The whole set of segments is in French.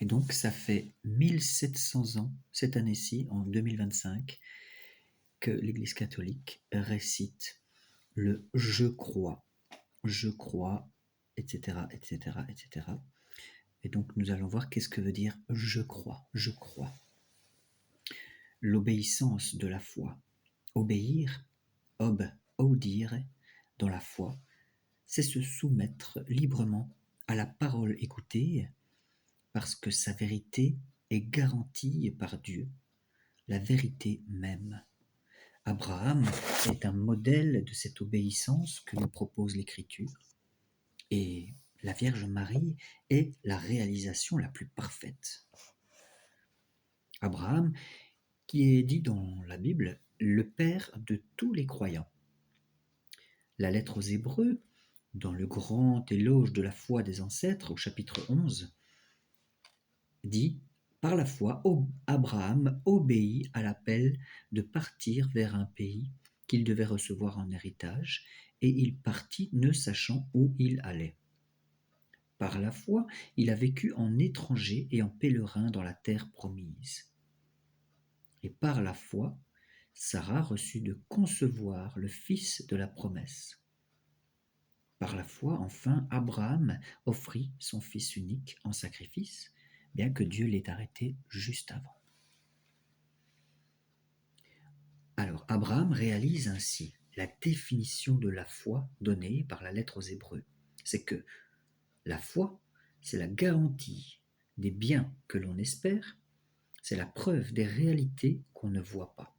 Et donc, ça fait 1700 ans, cette année-ci, en 2025, que l'Église catholique récite le je crois, etc., etc., etc. Et donc, nous allons voir qu'est-ce que veut dire je crois, je crois. L'obéissance de la foi. Obéir, audire, dans la foi, c'est se soumettre librement à la parole écoutée, parce que sa vérité est garantie par Dieu, la vérité même. Abraham est un modèle de cette obéissance que nous propose l'Écriture, et la Vierge Marie est la réalisation la plus parfaite. Abraham, qui est dit dans la Bible le père de tous les croyants. La lettre aux Hébreux, dans le grand éloge de la foi des ancêtres au chapitre 11, dit « Par la foi, Abraham obéit à l'appel de partir vers un pays qu'il devait recevoir en héritage, et il partit ne sachant où il allait. Par la foi, il a vécu en étranger et en pèlerin dans la terre promise. Et par la foi, Sarah reçut de concevoir le fils de la promesse. Par la foi, enfin, Abraham offrit son fils unique en sacrifice, bien que Dieu l'ait arrêté juste avant. » Alors, Abraham réalise ainsi la définition de la foi donnée par la lettre aux Hébreux. C'est que la foi, c'est la garantie des biens que l'on espère, c'est la preuve des réalités qu'on ne voit pas.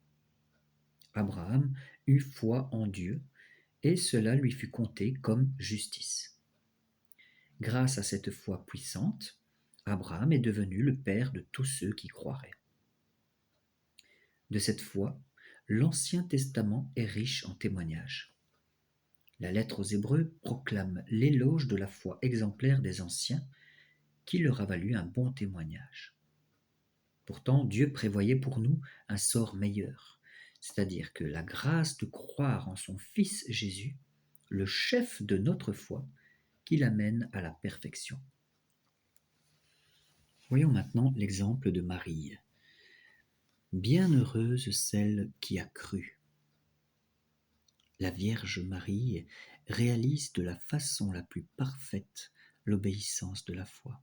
Abraham eut foi en Dieu, et cela lui fut compté comme justice. Grâce à cette foi puissante, Abraham est devenu le père de tous ceux qui croiraient. De cette foi, l'Ancien Testament est riche en témoignages. La lettre aux Hébreux proclame l'éloge de la foi exemplaire des anciens, qui leur a valu un bon témoignage. Pourtant, Dieu prévoyait pour nous un sort meilleur, c'est-à-dire que la grâce de croire en son Fils Jésus, le chef de notre foi, qui l'amène à la perfection. Voyons maintenant l'exemple de Marie. Bienheureuse celle qui a cru. La Vierge Marie réalise de la façon la plus parfaite l'obéissance de la foi.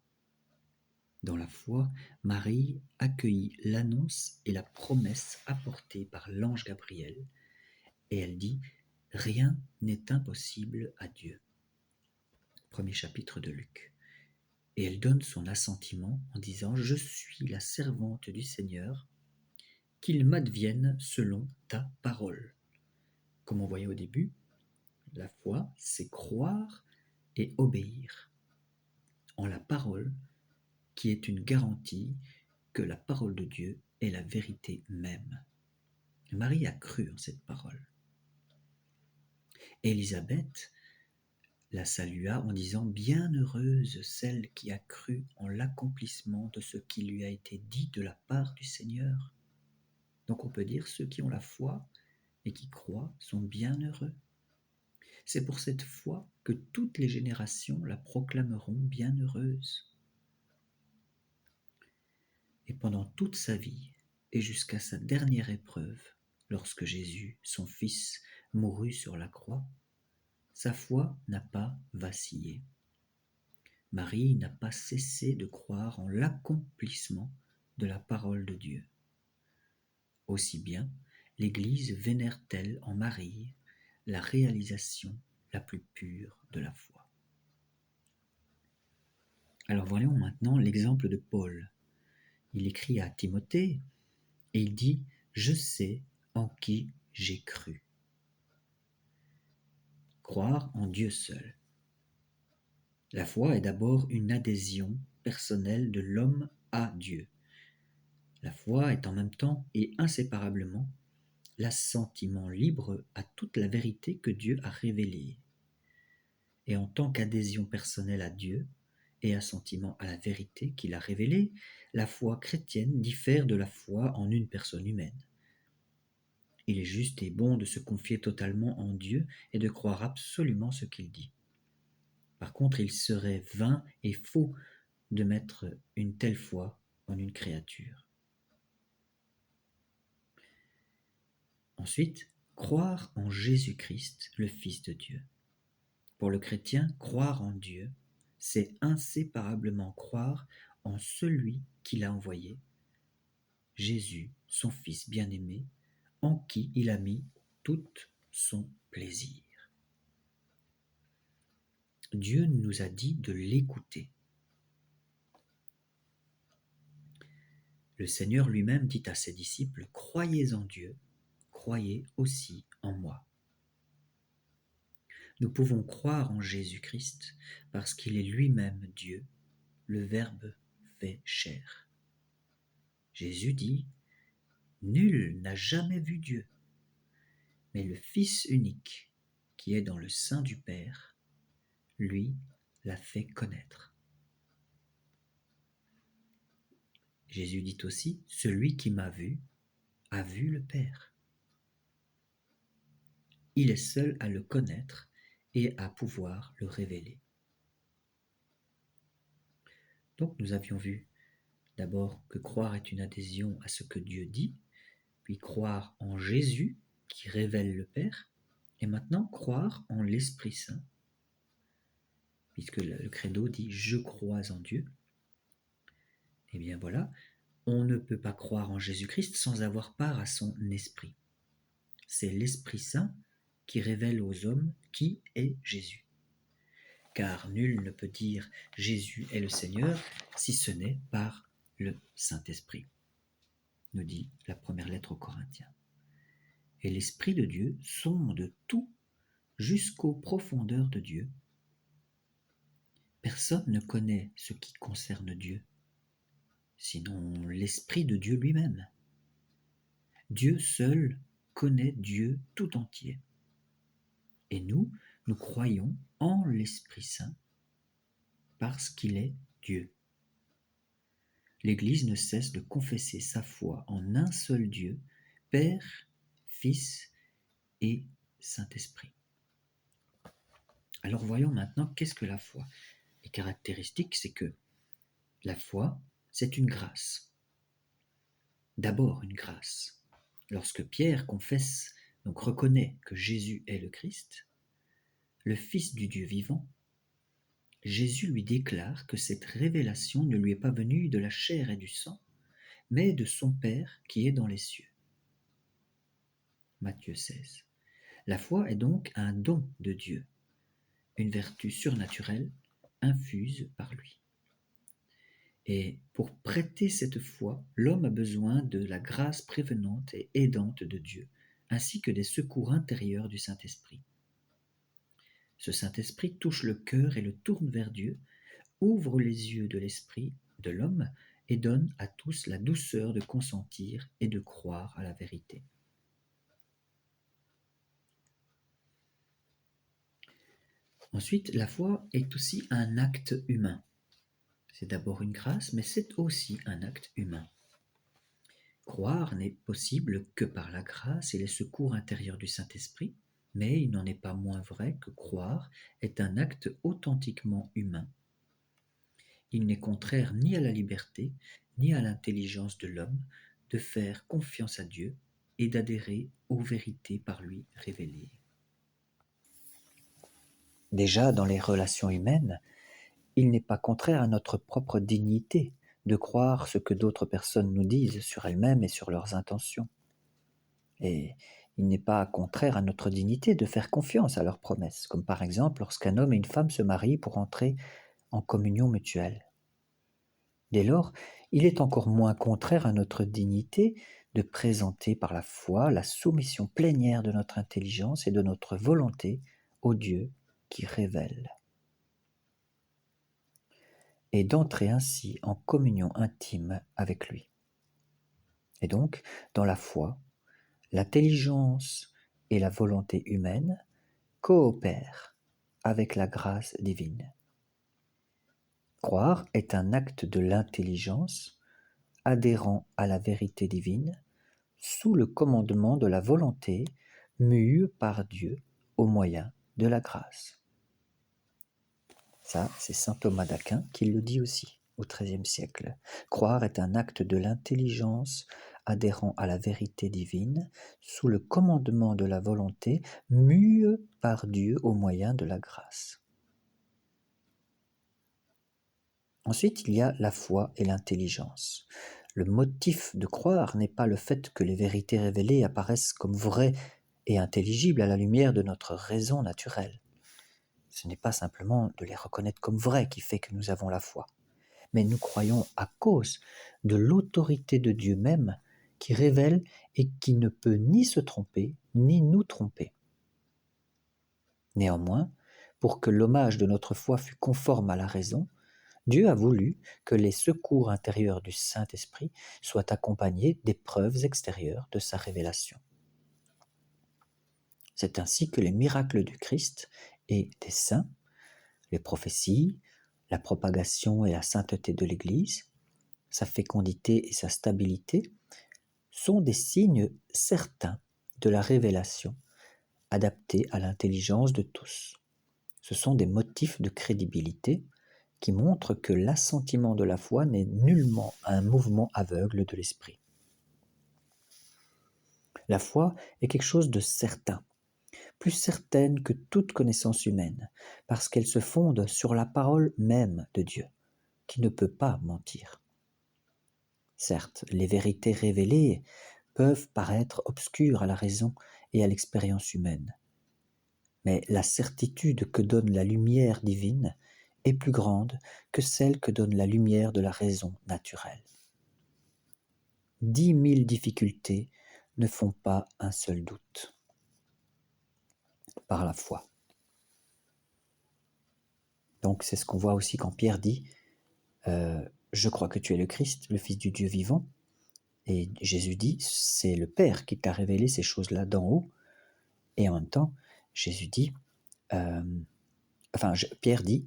Dans la foi, Marie accueillit l'annonce et la promesse apportée par l'ange Gabriel, et elle dit « Rien n'est impossible à Dieu ». Premier chapitre de Luc. Et elle donne son assentiment en disant « Je suis la servante du Seigneur, qu'il m'advienne selon ta parole ». Comme on voyait au début, la foi, c'est croire et obéir en la parole, qui est une garantie que la parole de Dieu est la vérité même. Marie a cru en cette parole. Élisabeth la salua en disant « Bienheureuse celle qui a cru en l'accomplissement de ce qui lui a été dit de la part du Seigneur ». Donc on peut dire ceux qui ont la foi et qui croient sont bienheureux. C'est pour cette foi que toutes les générations la proclameront bienheureuse. Et pendant toute sa vie, et jusqu'à sa dernière épreuve, lorsque Jésus, son Fils, mourut sur la croix, sa foi n'a pas vacillé. Marie n'a pas cessé de croire en l'accomplissement de la parole de Dieu. Aussi bien, l'Église vénère-t-elle en Marie la réalisation la plus pure de la foi. Alors voyons maintenant l'exemple de Paul. Il écrit à Timothée et il dit « Je sais en qui j'ai cru ». Croire en Dieu seul. La foi est d'abord une adhésion personnelle de l'homme à Dieu. La foi est en même temps et inséparablement l'assentiment libre à toute la vérité que Dieu a révélée. Et en tant qu'adhésion personnelle à Dieu et assentiment à la vérité qu'il a révélée, la foi chrétienne diffère de la foi en une personne humaine. Il est juste et bon de se confier totalement en Dieu et de croire absolument ce qu'il dit. Par contre, il serait vain et faux de mettre une telle foi en une créature. Ensuite, croire en Jésus-Christ, le Fils de Dieu. Pour le chrétien, croire en Dieu, c'est inséparablement croire en celui qui l'a envoyé, Jésus, son Fils bien-aimé, en qui il a mis tout son plaisir. Dieu nous a dit de l'écouter. Le Seigneur lui-même dit à ses disciples, « Croyez en Dieu, croyez aussi en moi. » Nous pouvons croire en Jésus-Christ parce qu'il est lui-même Dieu, le Verbe fait chair. Jésus dit, « Nul n'a jamais vu Dieu, mais le Fils unique qui est dans le sein du Père, lui l'a fait connaître. » Jésus dit aussi, « Celui qui m'a vu a vu le Père. » Il est seul à le connaître et à pouvoir le révéler. Donc nous avions vu d'abord que croire est une adhésion à ce que Dieu dit, puis croire en Jésus qui révèle le Père, et maintenant croire en l'Esprit Saint, puisque le credo dit « Je crois en Dieu ». Eh bien voilà, on ne peut pas croire en Jésus-Christ sans avoir part à son esprit. C'est l'Esprit Saint qui révèle aux hommes qui est Jésus. Car nul ne peut dire « Jésus est le Seigneur » si ce n'est par le Saint-Esprit, nous dit la première lettre aux Corinthiens. Et l'Esprit de Dieu sonde tout jusqu'aux profondeurs de Dieu. Personne ne connaît ce qui concerne Dieu, sinon l'Esprit de Dieu lui-même. Dieu seul connaît Dieu tout entier. Et nous croyons en l'Esprit Saint parce qu'il est Dieu. L'Église ne cesse de confesser sa foi en un seul Dieu, Père, Fils et Saint-Esprit. Alors voyons maintenant qu'est-ce que la foi. Les caractéristiques, c'est que la foi, c'est une grâce. D'abord une grâce. Lorsque Pierre confesse, donc reconnaît que Jésus est le Christ, le Fils du Dieu vivant, Jésus lui déclare que cette révélation ne lui est pas venue de la chair et du sang, mais de son Père qui est dans les cieux. Matthieu 16. La foi est donc un don de Dieu, une vertu surnaturelle infuse par lui. Et pour prêter cette foi, l'homme a besoin de la grâce prévenante et aidante de Dieu, ainsi que des secours intérieurs du Saint-Esprit. Ce Saint-Esprit touche le cœur et le tourne vers Dieu, ouvre les yeux de l'esprit de l'homme et donne à tous la douceur de consentir et de croire à la vérité. Ensuite, la foi est aussi un acte humain. C'est d'abord une grâce, mais c'est aussi un acte humain. Croire n'est possible que par la grâce et les secours intérieurs du Saint-Esprit, mais il n'en est pas moins vrai que croire est un acte authentiquement humain. Il n'est contraire ni à la liberté, ni à l'intelligence de l'homme de faire confiance à Dieu et d'adhérer aux vérités par lui révélées. Déjà, dans les relations humaines, il n'est pas contraire à notre propre dignité de croire ce que d'autres personnes nous disent sur elles-mêmes et sur leurs intentions. Et il n'est pas contraire à notre dignité de faire confiance à leurs promesses, comme par exemple lorsqu'un homme et une femme se marient pour entrer en communion mutuelle. Dès lors, il est encore moins contraire à notre dignité de présenter par la foi la soumission plénière de notre intelligence et de notre volonté au Dieu qui révèle, et d'entrer ainsi en communion intime avec lui. Et donc, dans la foi, l'intelligence et la volonté humaine coopèrent avec la grâce divine. Croire est un acte de l'intelligence adhérant à la vérité divine sous le commandement de la volonté mue par Dieu au moyen de la grâce. Ça, c'est saint Thomas d'Aquin qui le dit aussi. au XIIIe siècle. Croire est un acte de l'intelligence adhérant à la vérité divine, sous le commandement de la volonté, mue par Dieu au moyen de la grâce. Ensuite, il y a la foi et l'intelligence. Le motif de croire n'est pas le fait que les vérités révélées apparaissent comme vraies et intelligibles à la lumière de notre raison naturelle. Ce n'est pas simplement de les reconnaître comme vraies qui fait que nous avons la foi, mais nous croyons à cause de l'autorité de Dieu même qui révèle et qui ne peut ni se tromper ni nous tromper. Néanmoins, pour que l'hommage de notre foi fût conforme à la raison, Dieu a voulu que les secours intérieurs du Saint-Esprit soient accompagnés des preuves extérieures de sa révélation. C'est ainsi que les miracles du Christ et des saints, les prophéties, la propagation et la sainteté de l'Église, sa fécondité et sa stabilité, sont des signes certains de la révélation adaptés à l'intelligence de tous. Ce sont des motifs de crédibilité qui montrent que l'assentiment de la foi n'est nullement un mouvement aveugle de l'esprit. La foi est quelque chose de certain, plus certaine que toute connaissance humaine, parce qu'elle se fonde sur la parole même de Dieu, qui ne peut pas mentir. Certes, les vérités révélées peuvent paraître obscures à la raison et à l'expérience humaine, mais la certitude que donne la lumière divine est plus grande que celle que donne la lumière de la raison naturelle. 10 000 difficultés ne font pas un seul doute. Par la foi. Donc c'est ce qu'on voit aussi quand Pierre dit je crois que tu es le Christ, le Fils du Dieu vivant. Et Jésus dit c'est le Père qui t'a révélé ces choses-là d'en haut. Et en même temps, Jésus dit Pierre dit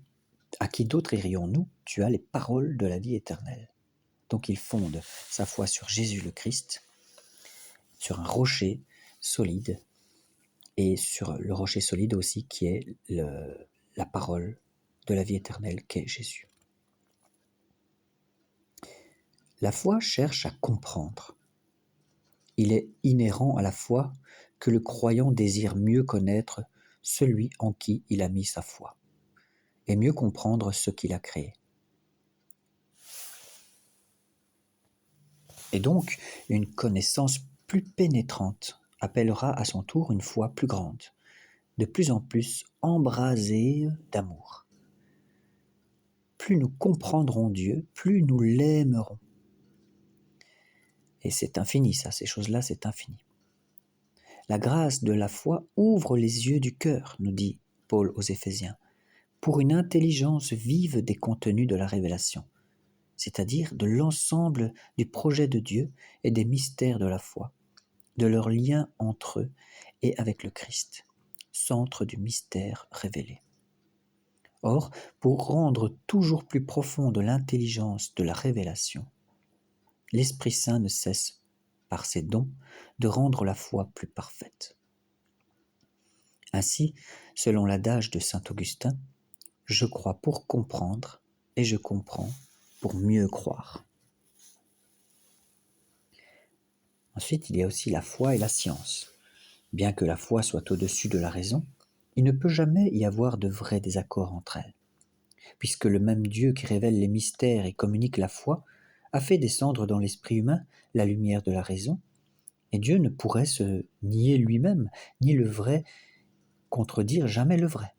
à qui d'autre irions-nous? Tu as les paroles de la vie éternelle. Donc il fonde sa foi sur Jésus le Christ, sur un rocher solide, et sur le rocher solide aussi qui est la parole de la vie éternelle qu'est Jésus. La foi cherche à comprendre. Il est inhérent à la foi que le croyant désire mieux connaître celui en qui il a mis sa foi, et mieux comprendre ce qu'il a créé. Et donc, une connaissance plus pénétrante appellera à son tour une foi plus grande, de plus en plus embrasée d'amour. Plus nous comprendrons Dieu, plus nous l'aimerons. Et c'est infini, ça, ces choses-là, c'est infini. La grâce de la foi ouvre les yeux du cœur, nous dit Paul aux Éphésiens, pour une intelligence vive des contenus de la révélation, c'est-à-dire de l'ensemble du projet de Dieu et des mystères de la foi, de leur lien entre eux et avec le Christ, centre du mystère révélé. Or, pour rendre toujours plus profonde l'intelligence de la révélation, l'Esprit Saint ne cesse, par ses dons, de rendre la foi plus parfaite. Ainsi, selon l'adage de saint Augustin, je crois pour comprendre et je comprends pour mieux croire. Ensuite, il y a aussi la foi et la science. Bien que la foi soit au-dessus de la raison, il ne peut jamais y avoir de vrai désaccord entre elles, puisque le même Dieu qui révèle les mystères et communique la foi a fait descendre dans l'esprit humain la lumière de la raison, et Dieu ne pourrait se nier lui-même, ni le vrai contredire jamais le vrai.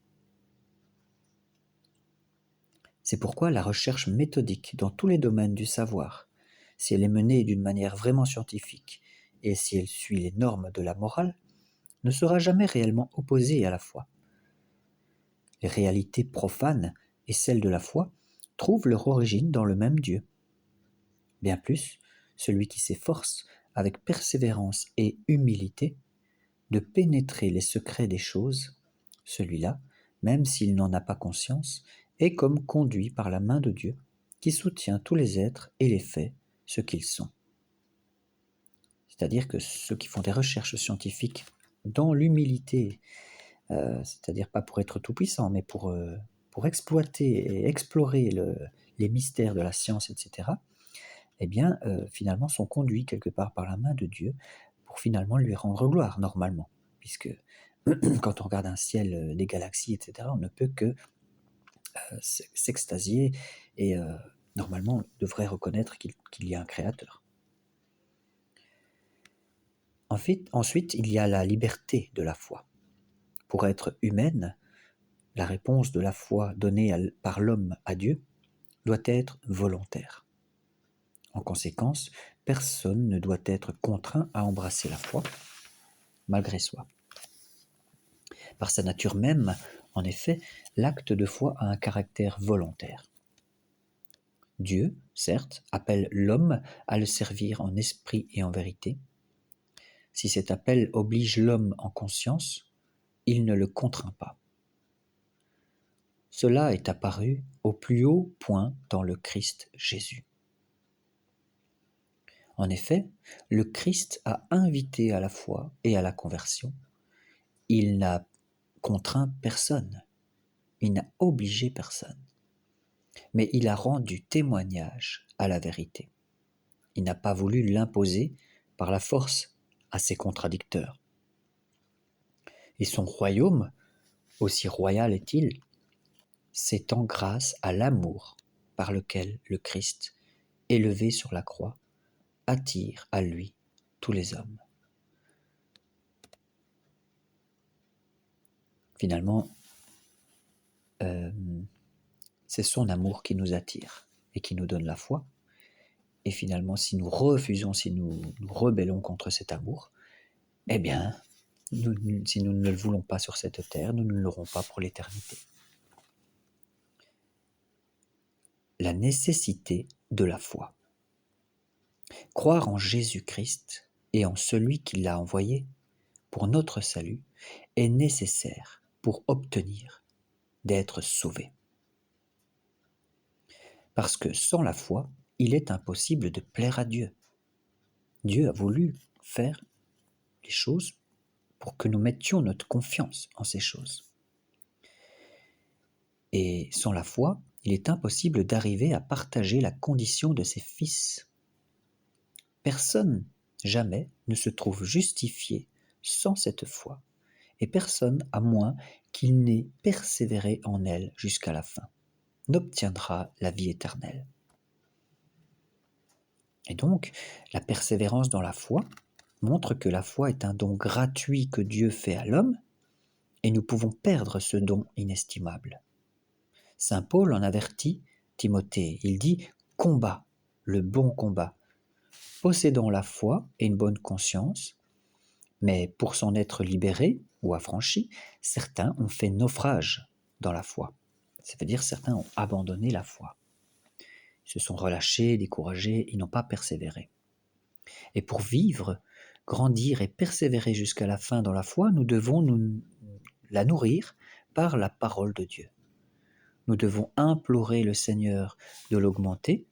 C'est pourquoi la recherche méthodique dans tous les domaines du savoir, si elle est menée d'une manière vraiment scientifique et si elle suit les normes de la morale, ne sera jamais réellement opposée à la foi. Les réalités profanes et celles de la foi trouvent leur origine dans le même Dieu. Bien plus, celui qui s'efforce, avec persévérance et humilité, de pénétrer les secrets des choses, celui-là, même s'il n'en a pas conscience, est comme conduit par la main de Dieu, qui soutient tous les êtres et les fait ce qu'ils sont. C'est-à-dire que ceux qui font des recherches scientifiques dans l'humilité, c'est-à-dire pas pour être tout-puissant, mais pour exploiter et explorer les mystères de la science, etc., eh bien, finalement, sont conduits quelque part par la main de Dieu pour finalement lui rendre gloire, normalement. Puisque quand on regarde un ciel, des galaxies, etc., on ne peut que s'extasier et normalement devrait reconnaître qu'il y a un créateur. Ensuite, il y a la liberté de la foi. Pour être humaine, la réponse de la foi donnée par l'homme à Dieu doit être volontaire. En conséquence, personne ne doit être contraint à embrasser la foi, malgré soi. Par sa nature même, en effet, l'acte de foi a un caractère volontaire. Dieu, certes, appelle l'homme à le servir en esprit et en vérité. Si cet appel oblige l'homme en conscience, il ne le contraint pas. Cela est apparu au plus haut point dans le Christ Jésus. En effet, le Christ a invité à la foi et à la conversion. Il n'a contraint personne, il n'a obligé personne, mais il a rendu témoignage à la vérité. Il n'a pas voulu l'imposer par la force à ses contradicteurs. Et son royaume, aussi royal est-il, s'étend grâce à l'amour par lequel le Christ, élevé sur la croix, attire à lui tous les hommes. Finalement, c'est son amour qui nous attire et qui nous donne la foi. Et finalement, si nous refusons, si nous nous rebellons contre cet amour, eh bien, si nous ne le voulons pas sur cette terre, nous ne l'aurons pas pour l'éternité. La nécessité de la foi. Croire en Jésus-Christ et en celui qui l'a envoyé pour notre salut est nécessaire pour obtenir d'être sauvé. Parce que sans la foi, il est impossible de plaire à Dieu. Dieu a voulu faire les choses pour que nous mettions notre confiance en ces choses. Et sans la foi, il est impossible d'arriver à partager la condition de ses fils. Personne, jamais, ne se trouve justifié sans cette foi, et personne, à moins qu'il n'ait persévéré en elle jusqu'à la fin, n'obtiendra la vie éternelle. Et donc, la persévérance dans la foi montre que la foi est un don gratuit que Dieu fait à l'homme, et nous pouvons perdre ce don inestimable. Saint Paul en avertit Timothée. Il dit « Combat le bon combat, possédant la foi et une bonne conscience, mais pour s'en être libérés ou affranchis, certains ont fait naufrage dans la foi. » Ça veut dire certains ont abandonné la foi. Ils se sont relâchés, découragés, ils n'ont pas persévéré. Et pour vivre, grandir et persévérer jusqu'à la fin dans la foi, nous devons la nourrir par la parole de Dieu. Nous devons implorer le Seigneur de l'augmenter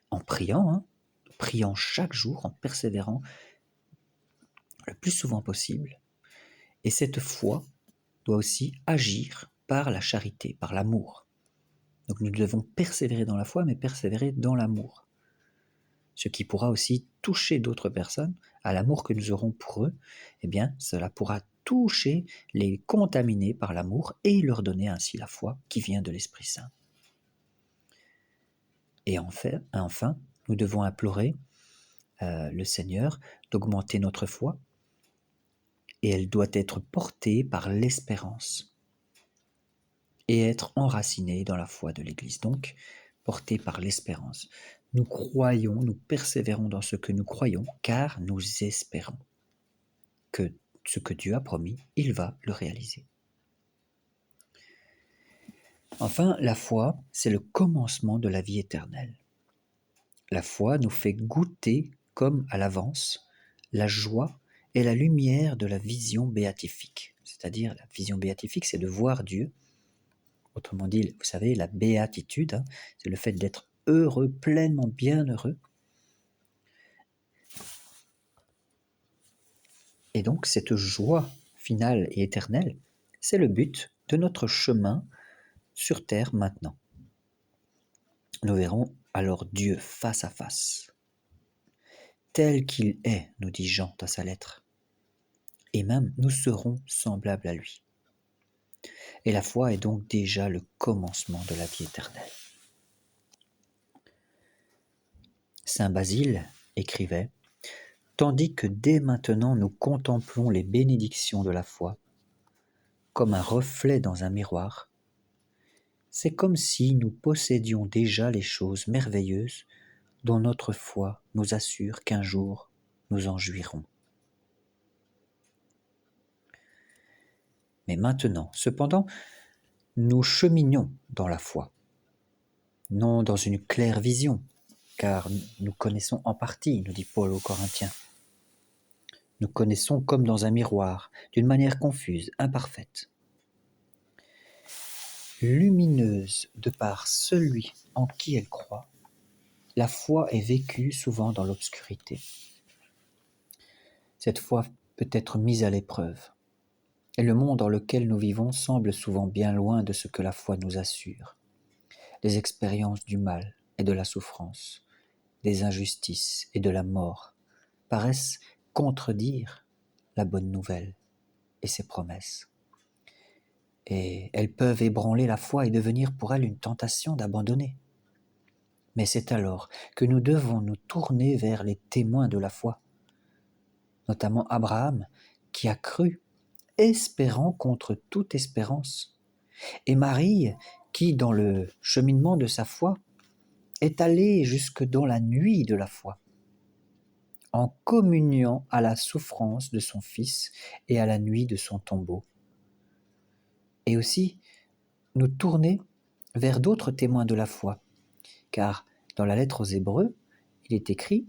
en priant, priant chaque jour, en persévérant le plus souvent possible. Et cette foi doit aussi agir par la charité, par l'amour. Donc nous devons persévérer dans la foi, mais persévérer dans l'amour. Ce qui pourra aussi toucher d'autres personnes, à l'amour que nous aurons pour eux, eh bien, cela pourra toucher, les contaminer par l'amour et leur donner ainsi la foi qui vient de l'Esprit Saint. Et enfin, nous devons implorer le Seigneur d'augmenter notre foi, et elle doit être portée par l'espérance et être enracinée dans la foi de l'Église. Donc, portée par l'espérance. Nous croyons, nous persévérons dans ce que nous croyons, car nous espérons que ce que Dieu a promis, il va le réaliser. Enfin, la foi, c'est le commencement de la vie éternelle. La foi nous fait goûter, comme à l'avance, la joie et la lumière de la vision béatifique. C'est-à-dire, la vision béatifique, c'est de voir Dieu. Autrement dit, vous savez, la béatitude, c'est le fait d'être heureux, pleinement bienheureux. Et donc, cette joie finale et éternelle, c'est le but de notre chemin sur terre maintenant. Nous verrons alors Dieu face à face, tel qu'il est, nous dit Jean dans sa lettre, et même nous serons semblables à lui. Et la foi est donc déjà le commencement de la vie éternelle. Saint Basile écrivait « Tandis que dès maintenant nous contemplons les bénédictions de la foi, comme un reflet dans un miroir, c'est comme si nous possédions déjà les choses merveilleuses dont notre foi nous assure qu'un jour nous en jouirons. » Mais maintenant, cependant, nous cheminons dans la foi, non dans une claire vision, car nous connaissons en partie, nous dit Paul aux Corinthiens. Nous connaissons comme dans un miroir, d'une manière confuse, imparfaite. Lumineuse de par celui en qui elle croit, la foi est vécue souvent dans l'obscurité. Cette foi peut être mise à l'épreuve, et le monde dans lequel nous vivons semble souvent bien loin de ce que la foi nous assure. Les expériences du mal et de la souffrance, des injustices et de la mort paraissent contredire la bonne nouvelle et ses promesses. Et elles peuvent ébranler la foi et devenir pour elle une tentation d'abandonner. Mais c'est alors que nous devons nous tourner vers les témoins de la foi, notamment Abraham, qui a cru, espérant contre toute espérance, et Marie, qui, dans le cheminement de sa foi, est allée jusque dans la nuit de la foi, en communiant à la souffrance de son Fils et à la nuit de son tombeau. Et aussi, nous tourner vers d'autres témoins de la foi, car dans la lettre aux Hébreux, il est écrit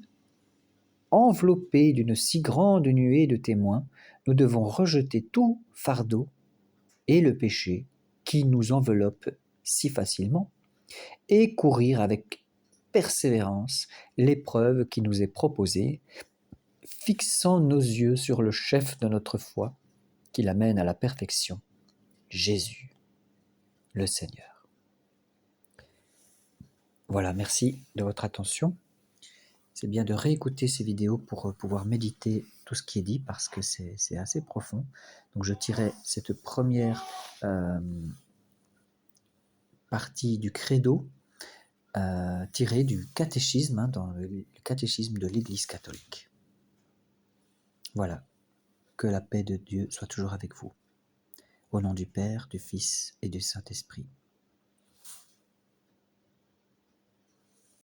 « Enveloppés d'une si grande nuée de témoins, nous devons rejeter tout fardeau et le péché qui nous enveloppe si facilement, et courir avec persévérance l'épreuve qui nous est proposée, fixant nos yeux sur le chef de notre foi, qui l'amène à la perfection, Jésus, le Seigneur. » Voilà, merci de votre attention. C'est bien de réécouter ces vidéos pour pouvoir méditer tout ce qui est dit, parce que c'est assez profond. Donc je tirais cette première partie du credo, tirée du catéchisme, dans le catéchisme de l'Église catholique. Voilà, que la paix de Dieu soit toujours avec vous. Au nom du Père, du Fils et du Saint-Esprit.